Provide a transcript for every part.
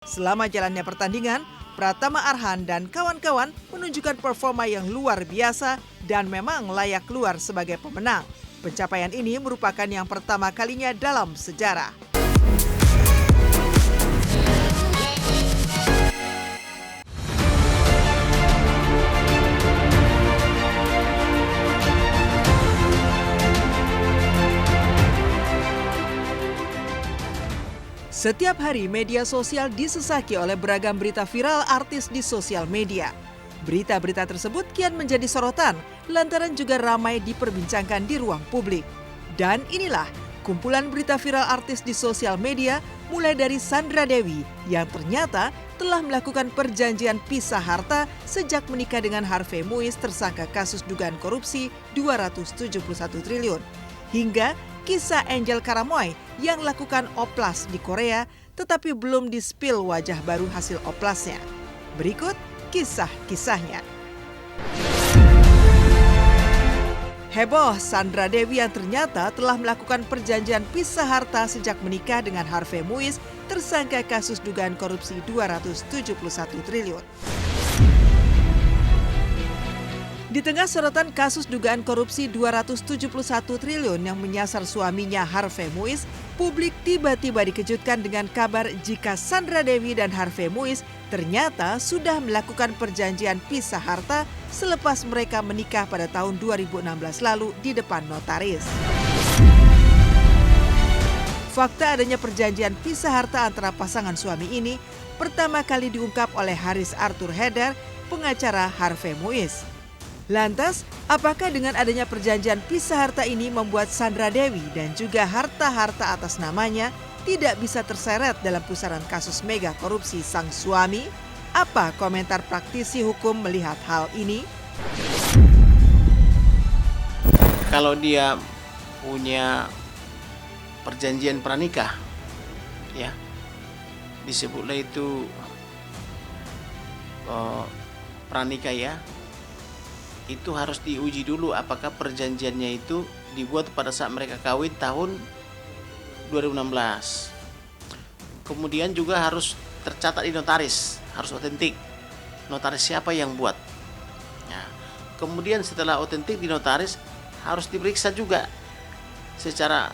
Selama jalannya pertandingan, Pratama Arhan dan kawan-kawan menunjukkan performa yang luar biasa dan memang layak keluar sebagai pemenang. Pencapaian ini merupakan yang pertama kalinya dalam sejarah. Setiap hari media sosial disesaki oleh beragam berita viral artis di sosial media. Berita-berita tersebut kian menjadi sorotan lantaran juga ramai diperbincangkan di ruang publik. Dan inilah kumpulan berita viral artis di sosial media mulai dari Sandra Dewi yang ternyata telah melakukan perjanjian pisah harta sejak menikah dengan Harvey Muiz tersangka kasus dugaan korupsi 271 triliun. Hingga kisah Angel Karamoy yang lakukan oplas di Korea tetapi belum di-spill wajah baru hasil oplasnya. Berikut kisah-kisahnya. Heboh Sandra Dewi yang ternyata telah melakukan perjanjian pisah harta sejak menikah dengan Harvey Muiz tersangka kasus dugaan korupsi 271 triliun. Di tengah sorotan kasus dugaan korupsi 271 triliun yang menyasar suaminya Harvey Muiz, publik tiba-tiba dikejutkan dengan kabar jika Sandra Dewi dan Harvey Muiz ternyata sudah melakukan perjanjian pisah harta selepas mereka menikah pada tahun 2016 lalu di depan notaris. Fakta adanya perjanjian pisah harta antara pasangan suami ini pertama kali diungkap oleh Haris Arthur Heder, pengacara Harvey Muiz. Lantas, apakah dengan adanya perjanjian pisah harta ini membuat Sandra Dewi dan juga harta-harta atas namanya tidak bisa terseret dalam pusaran kasus mega korupsi sang suami? Apa komentar praktisi hukum melihat hal ini? Kalau dia punya perjanjian pranikah, ya disebutlah itu pranikah ya. Itu harus diuji dulu apakah perjanjiannya itu dibuat pada saat mereka kawin tahun 2016. Kemudian juga harus tercatat di notaris, harus otentik. Notaris siapa yang buat? Nah, kemudian setelah otentik di notaris harus diperiksa juga secara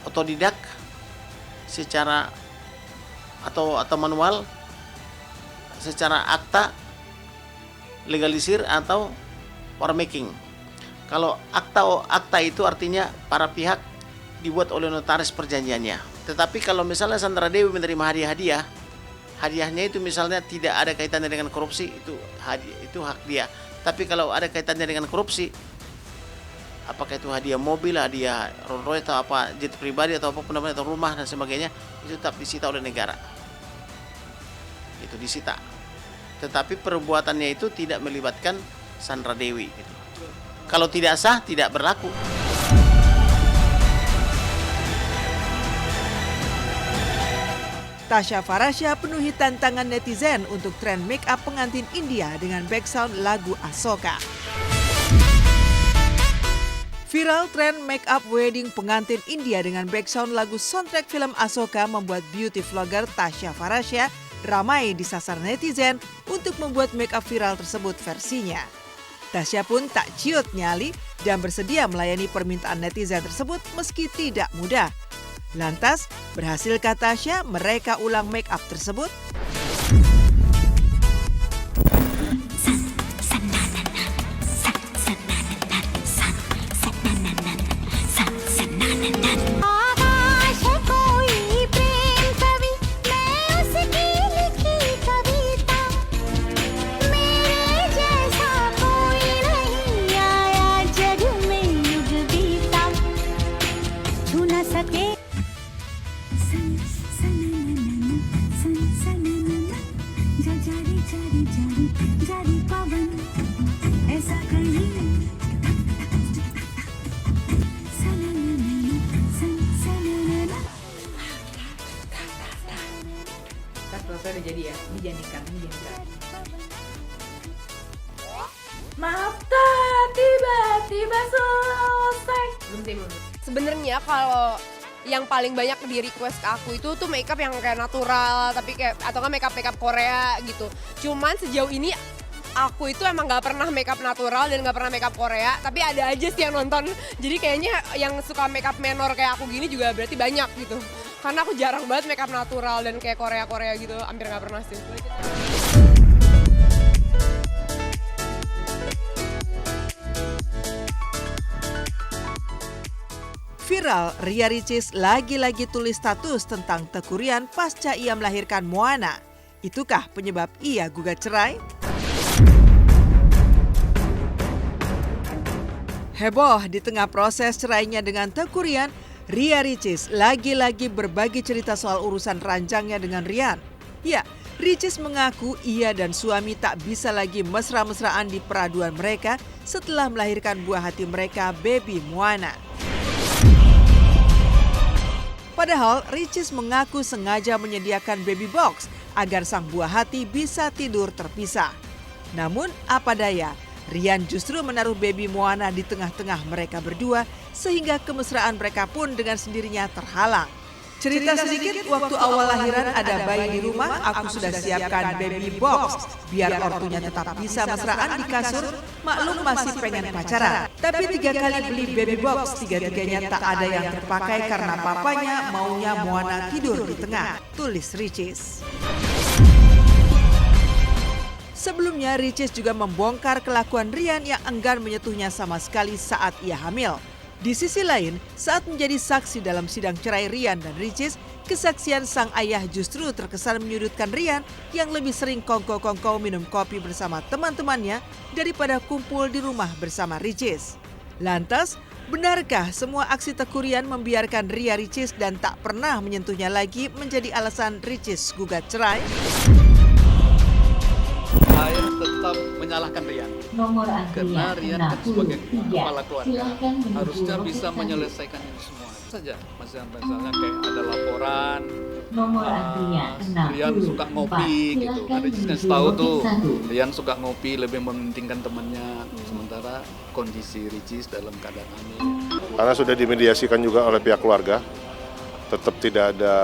otodidak, secara atau manual, secara akta legalisir atau war making. Kalau akta itu artinya para pihak dibuat oleh notaris perjanjiannya. Tetapi kalau misalnya Sandra Dewi menerima hadiahnya itu misalnya tidak ada kaitannya dengan korupsi, itu hak dia. Tapi kalau ada kaitannya dengan korupsi, apakah itu hadiah mobil, hadiah Rolls Royce atau apa, jet pribadi atau apapun namanya, atau rumah dan sebagainya, itu tetap disita oleh negara. Itu disita. Tetapi perbuatannya itu tidak melibatkan Sandra Dewi. Gitu. Kalau tidak sah, tidak berlaku. Tasya Farasya penuhi tantangan netizen untuk tren make up pengantin India dengan background lagu Asoka. Viral tren make up wedding pengantin India dengan background lagu soundtrack film Asoka membuat beauty vlogger Tasya Farasya ramai disasar netizen untuk membuat make up viral tersebut versinya. Tasya pun tak ciut nyali dan bersedia melayani permintaan netizen tersebut meski tidak mudah. Lantas, berhasilkah Tasya mereka ulang make up tersebut? Udah jadi ya, ini jangan nikah. Maaf tiba-tiba selesai. Belum. Sebenarnya kalau yang paling banyak di request ke aku itu tuh makeup yang kayak natural, tapi kayak atau nggak makeup Korea gitu. Cuman sejauh ini aku itu emang nggak pernah makeup natural dan nggak pernah makeup Korea, tapi ada aja sih yang nonton. Jadi kayaknya yang suka makeup menor kayak aku gini juga berarti banyak gitu. Karena aku jarang banget makeup natural dan kayak Korea gitu, hampir nggak pernah sih. Viral, Ria Ricis lagi-lagi tulis status tentang Teuku Ryan pasca ia melahirkan Moana. Itukah penyebab ia gugat cerai? Heboh di tengah proses cerainya dengan Teuku Ryan, Ria Ricis lagi-lagi berbagi cerita soal urusan ranjangnya dengan Ryan. Ya, Ricis mengaku ia dan suami tak bisa lagi mesra-mesraan di peraduan mereka setelah melahirkan buah hati mereka, baby Moana. Padahal Ricis mengaku sengaja menyediakan baby box agar sang buah hati bisa tidur terpisah. Namun apa daya, Ryan justru menaruh baby Moana di tengah-tengah mereka berdua sehingga kemesraan mereka pun dengan sendirinya terhalang. Cerita sedikit, waktu awal lahiran ada bayi di rumah, aku sudah siapkan baby box biar ortunya tetap bisa mesraan di kasur, maklum masih pengen pacaran. Tapi 3 kali beli baby box, 3-tiganya tak ada yang terpakai karena papanya maunya Moana tidur di tengah, tulis Ricis. Sebelumnya Ricis juga membongkar kelakuan Ryan yang enggan menyentuhnya sama sekali saat ia hamil. Di sisi lain, saat menjadi saksi dalam sidang cerai Ryan dan Ricis, kesaksian sang ayah justru terkesan menyudutkan Ryan yang lebih sering kongko-kongko minum kopi bersama teman-temannya daripada kumpul di rumah bersama Ricis. Lantas, benarkah semua aksi Teuku Ryan membiarkan Ria Ricis dan tak pernah menyentuhnya lagi menjadi alasan Ricis gugat cerai? Saya tetap menyalahkan Ryan. Nomor Karena Ryan kan sebagai 63. kepala keluarga Silakan menuju harusnya loket bisa 1. menyelesaikan ini semua saja. Misalnya kayak ada laporan, Nomor antrian Ryan suka 64. ngopi gitu. Silakan Ada kan menuju tahu loket tuh 1. Ryan suka ngopi lebih mementingkan temannya, sementara kondisi Ricis dalam keadaan hamil. Karena sudah dimediasikan juga oleh pihak keluarga, tetap tidak ada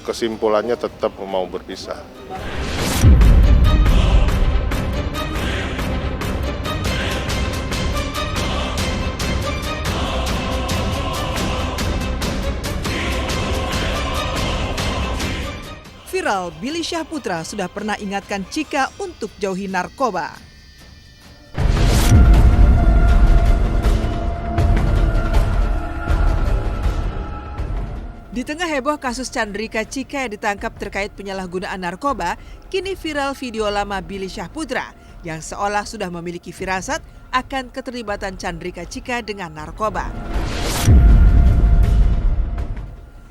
kesimpulannya, tetap mau berpisah. Viral, Billy Syahputra sudah pernah ingatkan Chika untuk jauhi narkoba. Di tengah heboh kasus Chandrika Chika yang ditangkap terkait penyalahgunaan narkoba, kini viral video lama Billy Syahputra yang seolah sudah memiliki firasat akan keterlibatan Chandrika Chika dengan narkoba.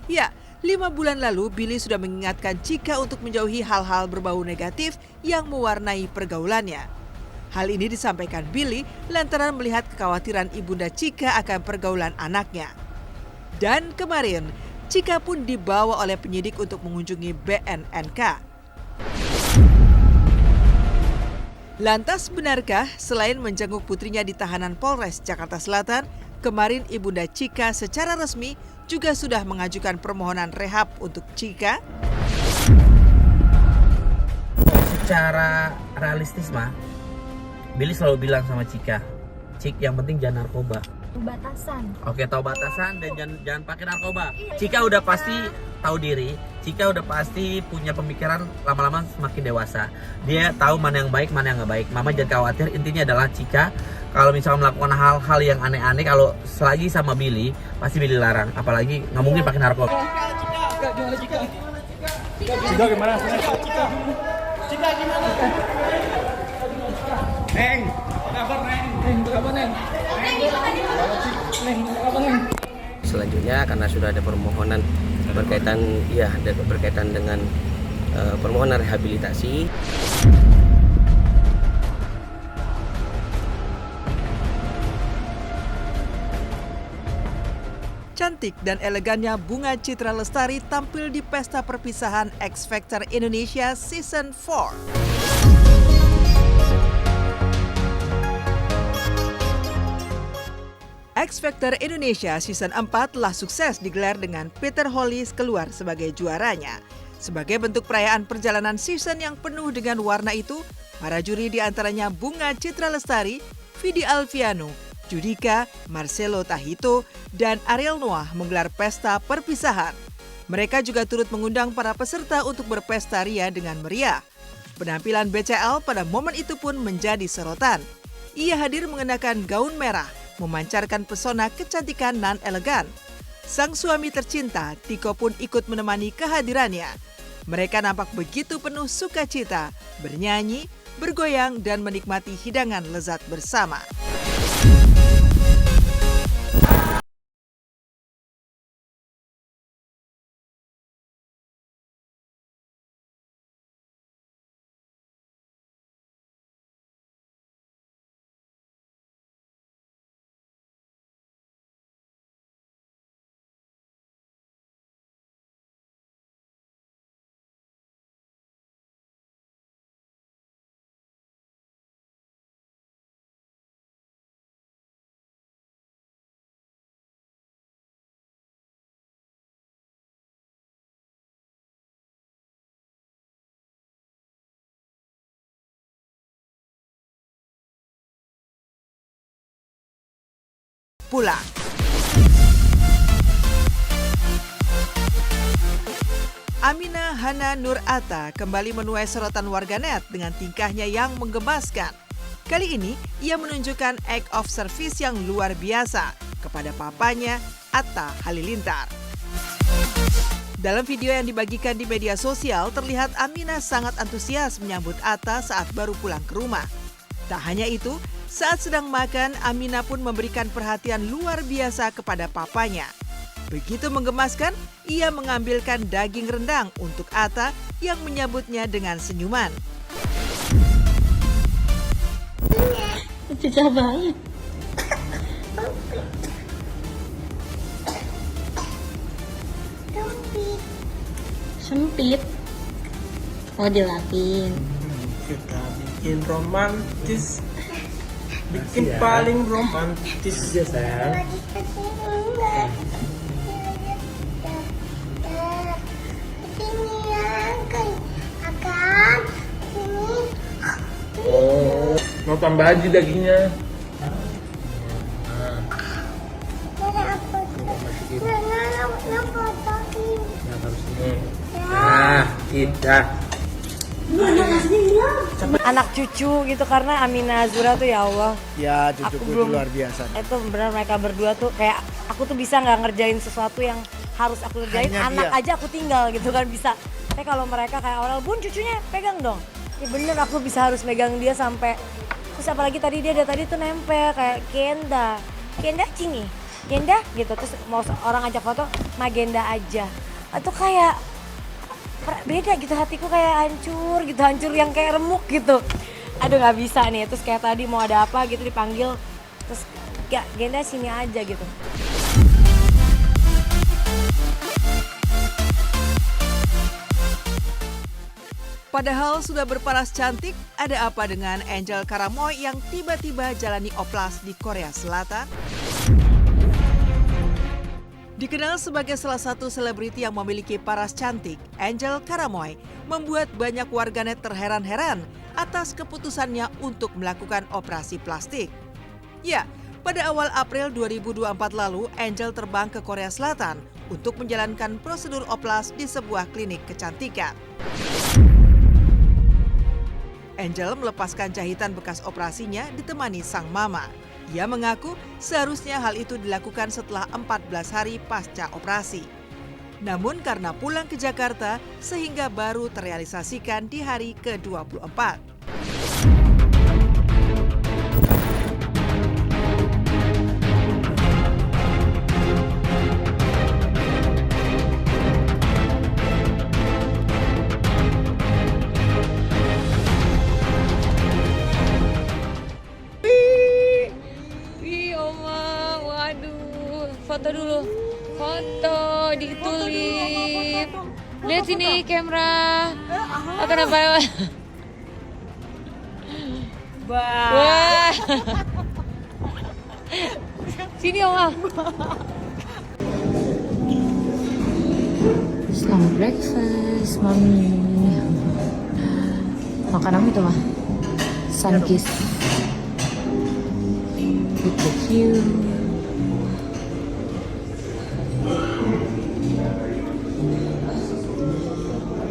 Ya, 5 bulan lalu, Billy sudah mengingatkan Chika untuk menjauhi hal-hal berbau negatif yang mewarnai pergaulannya. Hal ini disampaikan Billy lantaran melihat kekhawatiran ibunda Chika akan pergaulan anaknya. Dan kemarin, Chika pun dibawa oleh penyidik untuk mengunjungi BNNK. Lantas benarkah selain menjenguk putrinya di tahanan Polres Jakarta Selatan, kemarin ibunda Chika secara resmi juga sudah mengajukan permohonan rehab untuk Chika? Secara realistis mah, Billy selalu bilang sama Chika, Cik yang penting jangan narkoba. Batasan. Oke, tahu batasan dan jangan pakai narkoba. Chika udah pasti tahu diri, Chika udah pasti punya pemikiran lama-lama semakin dewasa. Dia tahu mana yang baik, mana yang nggak baik. Mama jangan khawatir, intinya adalah Chika kalau misalnya melakukan hal-hal yang aneh-aneh, kalau selagi sama Billy, pasti Billy larang. Apalagi nggak mungkin pakai narkoba. Cika gimana? Cika gimana? Neng, kabar Neng? Neng, kabar Neng? Selanjutnya karena sudah ada permohonan berkaitan dengan permohonan rehabilitasi. Cantik dan elegannya Bunga Citra Lestari tampil di pesta perpisahan X Factor Indonesia Season 4. X Factor Indonesia Season 4 telah sukses digelar dengan Peter Hollis keluar sebagai juaranya. Sebagai bentuk perayaan perjalanan season yang penuh dengan warna itu, para juri diantaranya Bunga Citra Lestari, Vidi Alfiano, Judika, Marcelo Tahito, dan Ariel Noah menggelar pesta perpisahan. Mereka juga turut mengundang para peserta untuk berpesta ria dengan meriah. Penampilan BCL pada momen itu pun menjadi sorotan. Ia hadir mengenakan gaun merah, memancarkan pesona kecantikan nan elegan. Sang suami tercinta, Tiko pun ikut menemani kehadirannya. Mereka nampak begitu penuh sukacita, bernyanyi, bergoyang, dan menikmati hidangan lezat bersama. Pulang. Aminah Hana Nur Atta kembali menuai sorotan warganet dengan tingkahnya yang menggemaskan. Kali ini, ia menunjukkan act of service yang luar biasa kepada papanya, Atta Halilintar. Dalam video yang dibagikan di media sosial, terlihat Aminah sangat antusias menyambut Atta saat baru pulang ke rumah. Tak hanya itu, saat sedang makan, Aminah pun memberikan perhatian luar biasa kepada papanya. Begitu menggemaskan, ia mengambilkan daging rendang untuk Atta yang menyambutnya dengan senyuman. Susah banget. Sempit. Oh, dilapin. Kita bikin romantis. Bikin paling romantis ya sayang. Oh, mau tambah aja dagingnya. Nah, kita. Anak cucu gitu, karena Aminah Azura tuh ya Allah. Ya, cucuku itu luar biasa. Itu benar, mereka berdua tuh kayak aku tuh bisa nggak ngerjain sesuatu yang harus aku kerjain. Hanya anak dia. aja aku tinggal gitu kan bisa. Tapi kalau mereka kayak awal, Bun cucunya pegang dong. Ya bener, aku bisa harus megang dia sampai. Terus apalagi tadi dia dari tadi tuh nempel kayak Genda cini, Genda gitu. Terus mau orang ajak foto, Magenda aja. Itu kayak beda gitu, hatiku kayak hancur yang kayak remuk gitu. Aduh nggak bisa nih. Terus kayak tadi mau ada apa gitu dipanggil, terus ya Genda sini aja gitu. Padahal sudah berparas cantik, ada apa dengan Angel Karamoy yang tiba-tiba jalani oplas di Korea Selatan? Dikenal sebagai salah satu selebriti yang memiliki paras cantik, Angel Karamoy membuat banyak warganet terheran-heran atas keputusannya untuk melakukan operasi plastik. Ya, pada awal April 2024 lalu, Angel terbang ke Korea Selatan untuk menjalankan prosedur oplas di sebuah klinik kecantikan. Angel melepaskan jahitan bekas operasinya ditemani sang mama. Ia mengaku seharusnya hal itu dilakukan setelah 14 hari pasca operasi. Namun karena pulang ke Jakarta sehingga baru terrealisasikan di hari ke-24. Foto dulu, foto ditulip. Lihat sini kamera. Oh, kenapa? Wah. Sini Oma. Selamat breakfast, Mami. Makan apa itu, Mah? Sunkiss. With the view.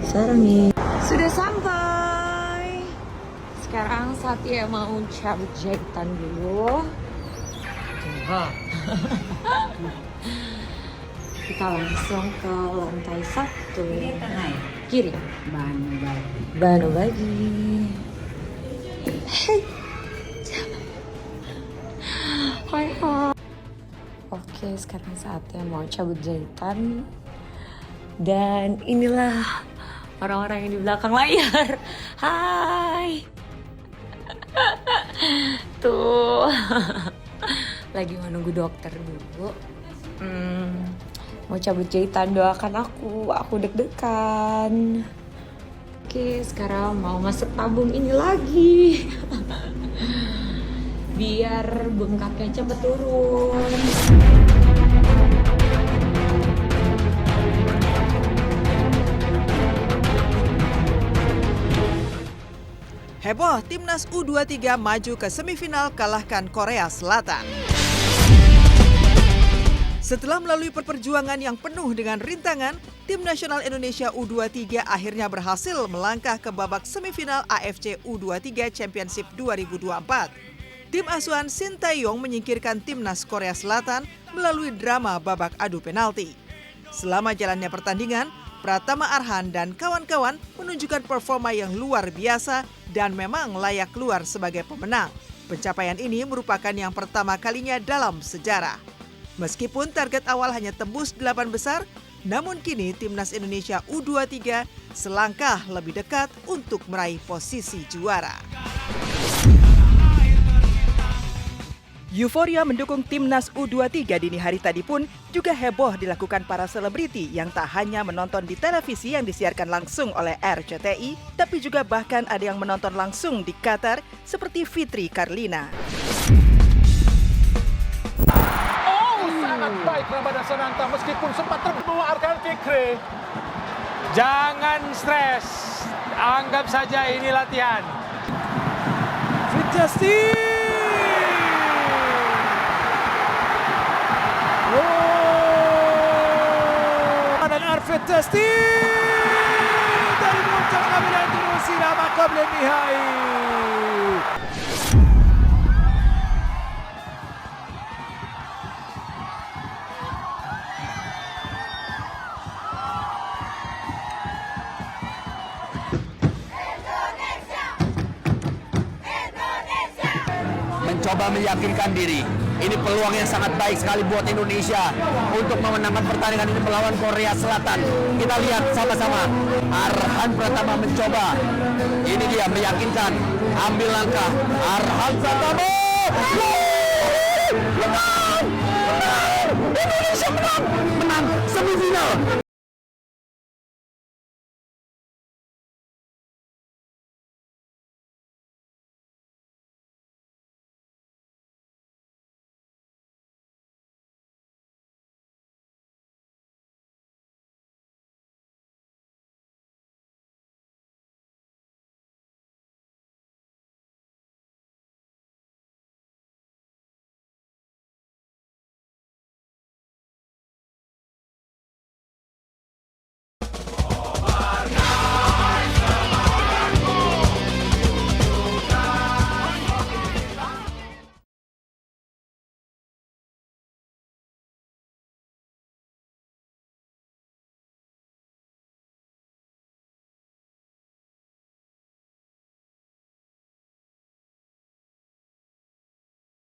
Sarang sudah sampai. Sekarang saatnya mau cabut jahitan dulu. Kita langsung ke lantai 1. Kiri. Banu bagi. Hey. Hai hai. Oke, sekarang saatnya mau cabut jahitan. Dan inilah orang-orang yang di belakang layar. Hai. Tuh. Lagi menunggu dokter dulu. Mau cabut jahitan, doakan aku deg-degan. Oke, sekarang mau masuk tabung ini lagi. Biar bengkaknya cepet turun. Heboh, Timnas U23 maju ke semifinal kalahkan Korea Selatan. Setelah melalui perjuangan yang penuh dengan rintangan, Tim Nasional Indonesia U23 akhirnya berhasil melangkah ke babak semifinal AFC U23 Championship 2024. Tim asuhan Shin Tae-yong menyingkirkan Timnas Korea Selatan melalui drama babak adu penalti. Selama jalannya pertandingan, Pratama Arhan dan kawan-kawan menunjukkan performa yang luar biasa dan memang layak keluar sebagai pemenang. Pencapaian ini merupakan yang pertama kalinya dalam sejarah. Meskipun target awal hanya tembus 8 besar, namun kini Timnas Indonesia U23 selangkah lebih dekat untuk meraih posisi juara. Euforia mendukung Timnas U23 dini hari tadi pun juga heboh dilakukan para selebriti yang tak hanya menonton di televisi yang disiarkan langsung oleh RCTI, tapi juga bahkan ada yang menonton langsung di Qatar seperti Fitri Karlina. Sangat baik Ramadhan Sananta meskipun sempat terbawa Arkan Fikri. Jangan stres, anggap saja ini latihan. Fitjasti. Dan Arfit Testi dari Munchen Kabilan Indonesia lama qabla nihai. Mencoba meyakinkan diri. Ini peluang yang sangat baik sekali buat Indonesia untuk memenangkan pertandingan ini melawan Korea Selatan. Kita lihat sama-sama. Arhan Pratama mencoba. Ini dia meyakinkan. Ambil langkah. Arhan Pratama. Menang! Indonesia menang! Menang semifinal.